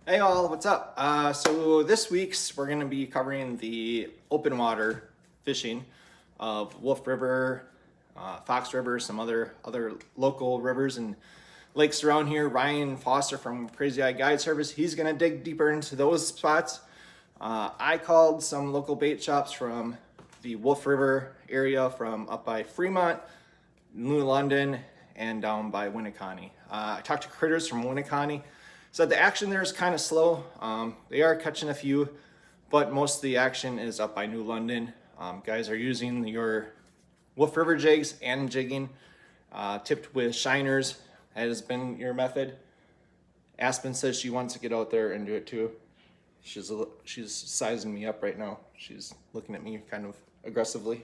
Hey all, what's up? So this week's we're going to be covering the open water fishing of Wolf River, Fox River, some other local rivers and lakes around here. Ryan Foster from Crazy Eye Guide Service, he's going to dig deeper into those spots. I called some local bait shops from the Wolf River area from up by Fremont, New London, and down by Winnebago. I talked to critters from Winnebago. So the action there is kind of slow. They are catching a few, but most of the action is up by New London. Guys are using your Wolf River jigs and jigging, tipped with shiners. That has been your method. Aspen says she wants to get out there and do it too. She's sizing me up right now. She's looking at me kind of aggressively.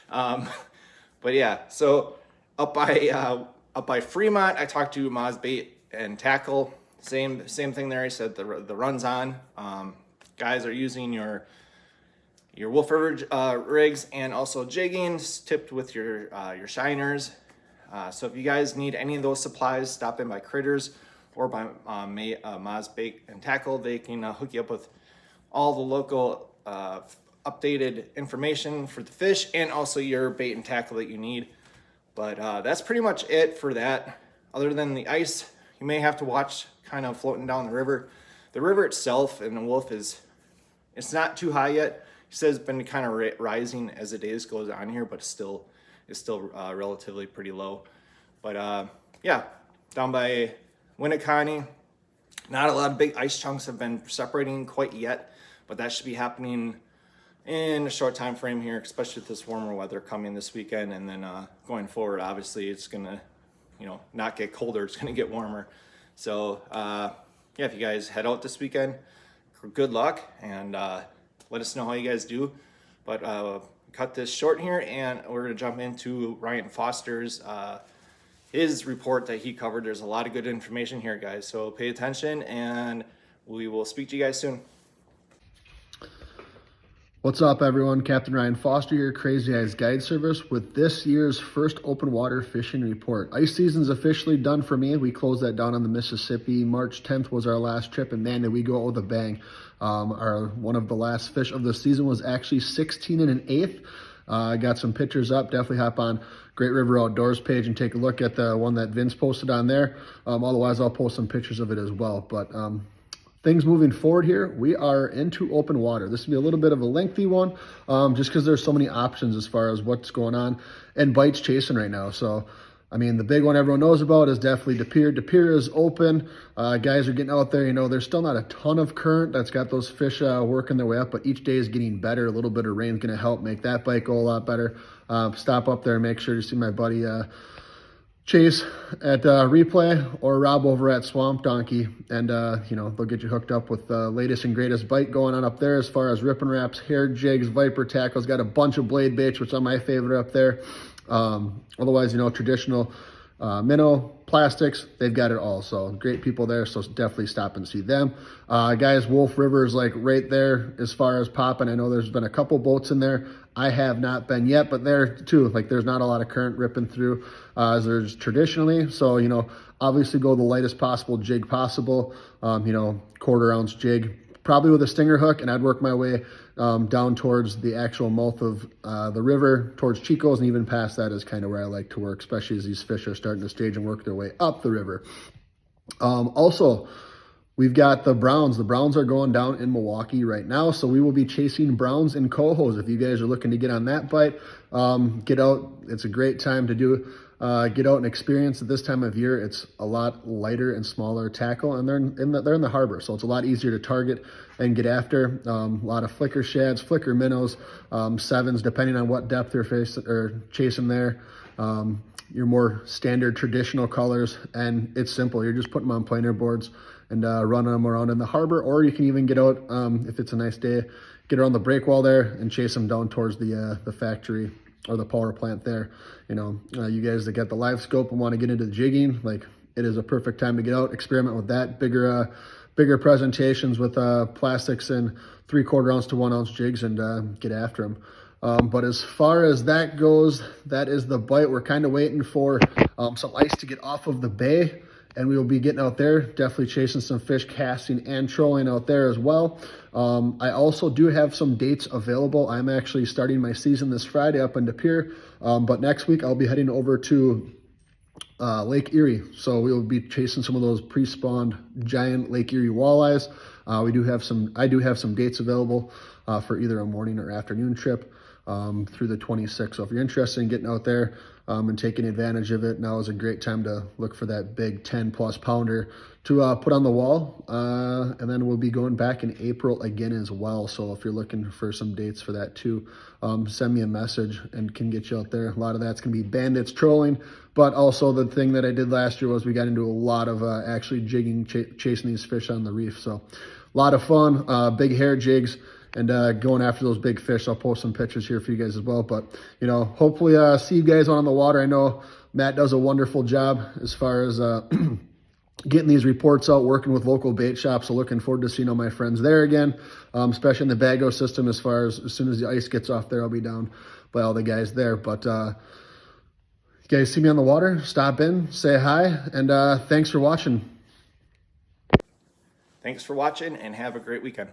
But yeah, so up by Fremont, I talked to Maz Bait and Tackle. Same thing there. I said the run's on. Guys are using your Wolf River rigs and also jigging, tipped with your shiners. So if you guys need any of those supplies, stop in by Critters or by Maz Bait and Tackle. They can hook you up with all the local updated information for the fish and also your bait and tackle that you need. But that's pretty much it for that. Other than the ice, you may have to watch kind of floating down the river. The river itself and the Wolf it's not too high yet. He says it's been kind of rising as the days goes on here, but it's still relatively pretty low. But yeah, down by Winnebago, not a lot of big ice chunks have been separating quite yet, but that should be happening in a short time frame here, especially with this warmer weather coming this weekend. And then going forward, obviously it's gonna not get colder, it's gonna get warmer. So yeah, if you guys head out this weekend, good luck, and let us know how you guys do. But cut this short here, and we're gonna jump into Ryan Foster's his report that he covered. There's a lot of good information here, guys, so pay attention, and we will speak to you guys soon. What's up, everyone? Captain Ryan Foster here, Crazy Eyes Guide Service, with this year's first open water fishing report. Ice season's officially done for me. We closed that down on the Mississippi. March 10th was our last trip, and man, did we go out with a bang. One of the last fish of the season was actually 16 and an eighth. I got some pictures up. Definitely hop on Great River Outdoors page and take a look at the one that Vince posted on there. Otherwise, I'll post some pictures of it as well. But things moving forward here, we are into open water. This will be a little bit of a lengthy one, just because there's so many options as far as what's going on and bites chasing right now. So, I mean, the big one everyone knows about is definitely De Pere. De Pere is open. Guys are getting out there. There's still not a ton of current that's got those fish working their way up, but each day is getting better. A little bit of rain's going to help make that bite go a lot better. Stop up there and make sure to see my buddy Chase at Replay or Rob over at Swamp Donkey, and they'll get you hooked up with the latest and greatest bite going on up there as far as ripping wraps, hair jigs, viper tackles. Got a bunch of blade baits, which are my favorite up there. Otherwise, traditional minnow, plastics, they've got it all. So great people there, so definitely stop and see them. Guys, Wolf River is like right there as far as popping. I know there's been a couple boats in there. I have not been yet, but there too, like there's not a lot of current ripping through as there's traditionally. So, obviously go the lightest possible jig possible, quarter-ounce jig, probably with a stinger hook, and I'd work my way down towards the actual mouth of the river, towards Chico's, and even past that is kind of where I like to work, especially as these fish are starting to stage and work their way up the river. Also, we've got the browns. The browns are going down in Milwaukee right now, so we will be chasing browns and cohos. If you guys are looking to get on that bite, get out. It's a great time to do. Get out and experience at this time of year. It's a lot lighter and smaller tackle, and they're in the harbor, so it's a lot easier to target and get after. A lot of flicker shads, flicker minnows, sevens, depending on what depth you're chasing there. Your more standard traditional colors, and it's simple. You're just putting them on planer boards and running them around in the harbor, or you can even get out if it's a nice day, get around the breakwall there and chase them down towards the factory or the power plant there. You guys that get the live scope and want to get into the jigging, like, it is a perfect time to get out, experiment with that. Bigger presentations with plastics and 3/4 ounce to 1 ounce jigs, and get after them. But as far as that goes, that is the bite. We're kind of waiting for some ice to get off of the bay and we will be getting out there, definitely chasing some fish, casting and trolling out there as well. I also do have some dates available. I'm actually starting my season this Friday up in Pere, but next week I'll be heading over to Lake Erie. So we will be chasing some of those pre-spawned giant Lake Erie walleyes. I do have some dates available for either a morning or afternoon trip through the 26th. So if you're interested in getting out there and taking advantage of it, now is a great time to look for that big 10+ pounder to put on the wall. And then we'll be going back in April again as well. So if you're looking for some dates for that too, send me a message and can get you out there. A lot of that's going to be bandits trolling, but also the thing that I did last year was we got into a lot of actually jigging, chasing these fish on the reef. So a lot of fun, big hair jigs, and going after those big fish. I'll post some pictures here for you guys as well. But, you know, hopefully see you guys on the water. I know Matt does a wonderful job as far as getting these reports out, working with local bait shops. So looking forward to seeing all my friends there again, especially in the Bago system. As soon as the ice gets off there, I'll be down by all the guys there. But you guys see me on the water, stop in, say hi, and thanks for watching. Thanks for watching and have a great weekend.